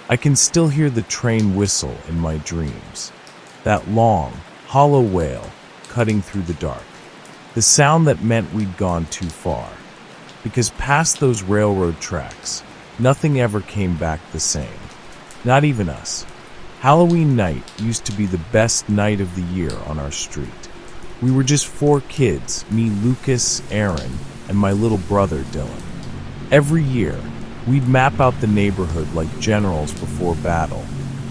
I can still hear the train whistle in my dreams. That long, hollow wail cutting through the dark. The sound that meant we'd gone too far. Because past those railroad tracks, nothing ever came back the same. Not even us. Halloween night used to be the best night of the year on our street. We were just 4 kids, me, Lucas, Aaron, and my little brother, Dylan. Every year, we'd map out the neighborhood like generals before battle,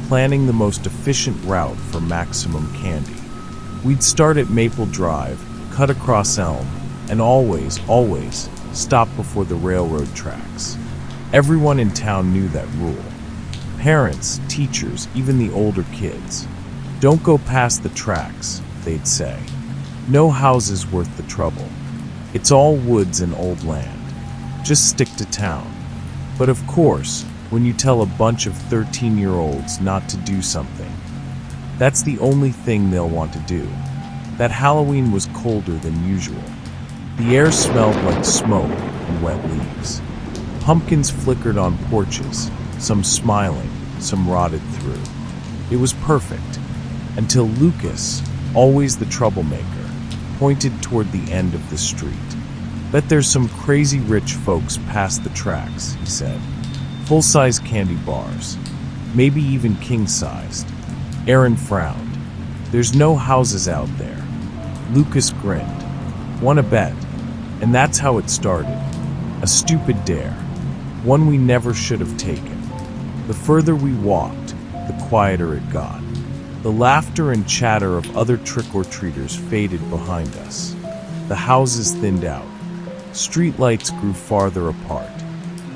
planning the most efficient route for maximum candy. We'd start at Maple Drive, cut across Elm, and always stop before the railroad tracks. Everyone in town knew that rule. Parents, teachers, even the older kids. Don't go past the tracks, they'd say. No houses worth the trouble. It's all woods and old land. Just stick to town. But of course, when you tell a bunch of 13-year-olds not to do something, that's the only thing they'll want to do. That Halloween was colder than usual. The air smelled like smoke and wet leaves. Pumpkins flickered on porches, some smiling, some rotted through. It was perfect, until Lucas, always the troublemaker, pointed toward the end of the street. Bet there's some crazy rich folks past the tracks, he said. Full-size candy bars, maybe even king-sized. Aaron frowned. There's no houses out there. Lucas grinned. Wanna bet? And that's how it started. A stupid dare. One we never should have taken. The further we walked, the quieter it got. The laughter and chatter of other trick-or-treaters faded behind us. The houses thinned out. Streetlights grew farther apart.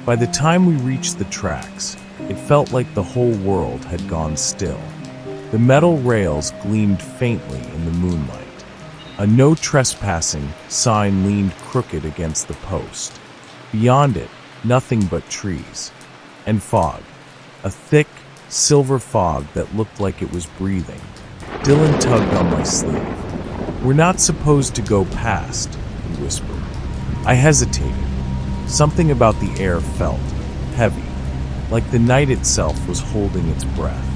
By the time we reached the tracks, it felt like the whole world had gone still. The metal rails gleamed faintly in the moonlight. A no trespassing sign leaned crooked against the post. Beyond it, nothing but trees. And fog. A thick, silver fog that looked like it was breathing. Dylan tugged on my sleeve. We're not supposed to go past, he whispered. I hesitated. Something about the air felt heavy, like the night itself was holding its breath.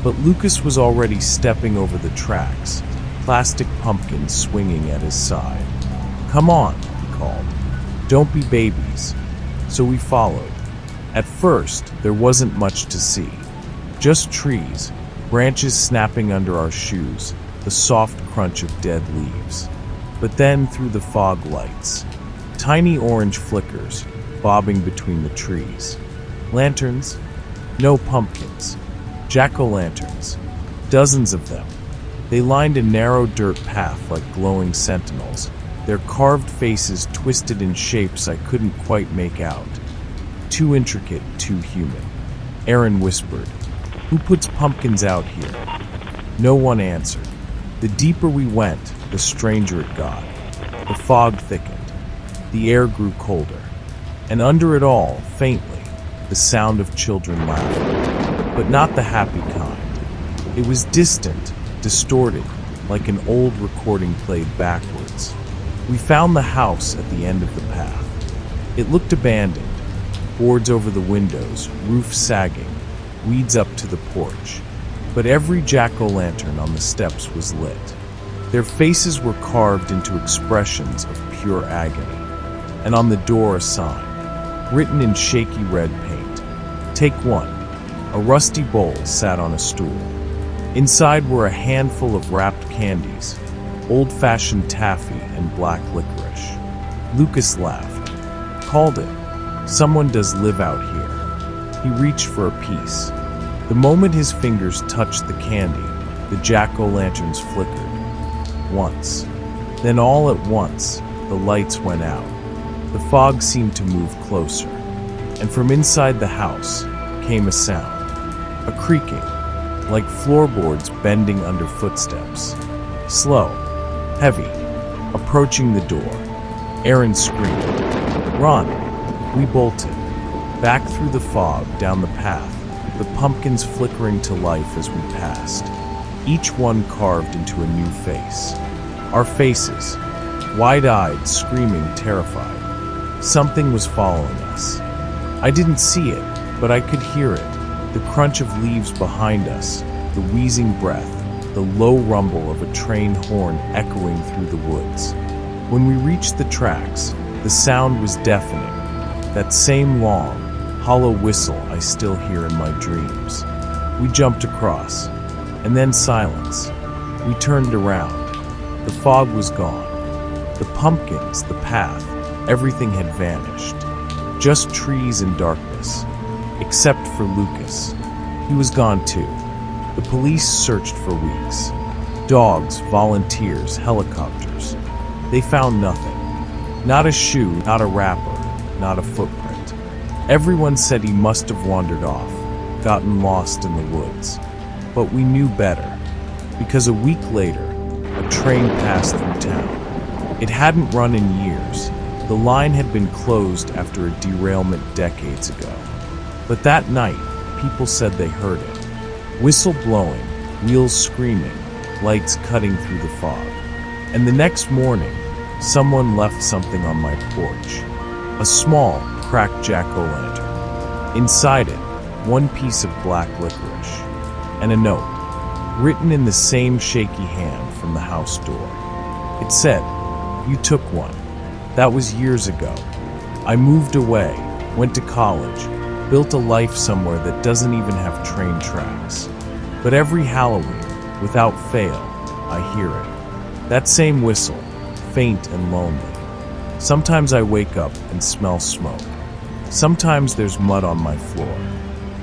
But Lucas was already stepping over the tracks, plastic pumpkins swinging at his side. Come on, he called. Don't be babies. So we followed. At first, there wasn't much to see. Just trees, branches snapping under our shoes, the soft crunch of dead leaves. But then through the fog lights, tiny orange flickers bobbing between the trees. Lanterns? No pumpkins. Jack-o'-lanterns. Dozens of them. They lined a narrow dirt path like glowing sentinels, their carved faces twisted in shapes I couldn't quite make out. Too intricate, too human. Aaron whispered, "Who puts pumpkins out here?" No one answered. The deeper we went, the stranger it got. The fog thickened. The air grew colder. And under it all, faintly, the sound of children laughing. But not the happy kind. It was distant, distorted, like an old recording played backwards. We found the house at the end of the path. It looked abandoned. Boards over the windows, roof sagging, weeds up to the porch. But every jack-o'-lantern on the steps was lit. Their faces were carved into expressions of pure agony. And on the door a sign, written in shaky red paint. Take one. A rusty bowl sat on a stool. Inside were a handful of wrapped candies, old-fashioned taffy and black licorice. Lucas laughed. Called it. Someone does live out here. He reached for a piece. The moment his fingers touched the candy, the jack-o'-lanterns flickered. Once. Then all at once, the lights went out. The fog seemed to move closer. And from inside the house came a sound. A creaking, like floorboards bending under footsteps. Slow, heavy, approaching the door. Aaron screamed. Run! We bolted. Back through the fog, down the path, the pumpkins flickering to life as we passed. Each one carved into a new face. Our faces, wide-eyed, screaming, terrified. Something was following us. I didn't see it, but I could hear it. The crunch of leaves behind us, the wheezing breath, the low rumble of a train horn echoing through the woods. When we reached the tracks, the sound was deafening. That same long, hollow whistle I still hear in my dreams. We jumped across, and then silence. We turned around. The fog was gone. The pumpkins, the path, everything had vanished. Just trees and darkness. Except for Lucas. He was gone too. The police searched for weeks. Dogs, volunteers, helicopters. They found nothing. Not a shoe, not a wrapper, not a footprint. Everyone said he must have wandered off, gotten lost in the woods. But we knew better, because a week later, a train passed through town. It hadn't run in years. The line had been closed after a derailment decades ago. But that night, people said they heard it. Whistle blowing, wheels screaming, lights cutting through the fog. And the next morning, someone left something on my porch. A small, cracked jack-o'-lantern. Inside it, one piece of black licorice. And a note, written in the same shaky hand from the house door. It said, "You took one. That was years ago. I moved away, went to college, built a life somewhere that doesn't even have train tracks. But every Halloween, without fail, I hear it. That same whistle, faint and lonely. Sometimes I wake up and smell smoke. Sometimes there's mud on my floor.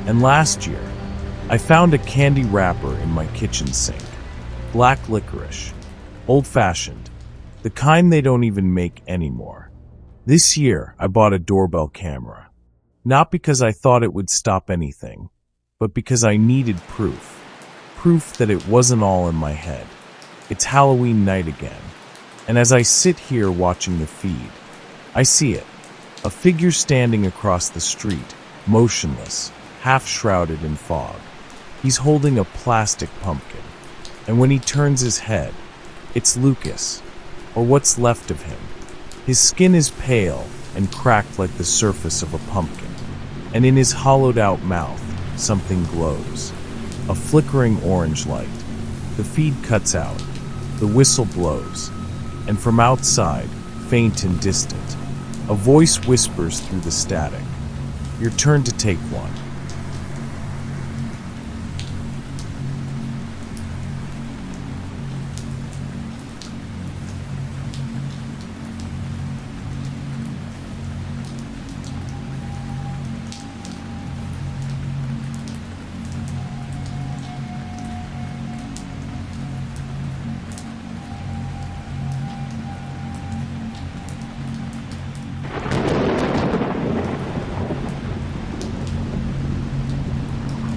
And last year, I found a candy wrapper in my kitchen sink. Black licorice. Old-fashioned. The kind they don't even make anymore. This year, I bought a doorbell camera. Not because I thought it would stop anything, but because I needed proof. Proof that it wasn't all in my head. It's Halloween night again. And as I sit here watching the feed, I see it. A figure standing across the street, motionless, half shrouded in fog. He's holding a plastic pumpkin. And when he turns his head, it's Lucas, or what's left of him. His skin is pale and cracked like the surface of a pumpkin. And in his hollowed-out mouth, something glows. A flickering orange light. The feed cuts out. The whistle blows. And from outside, faint and distant, a voice whispers through the static. Your turn to take one.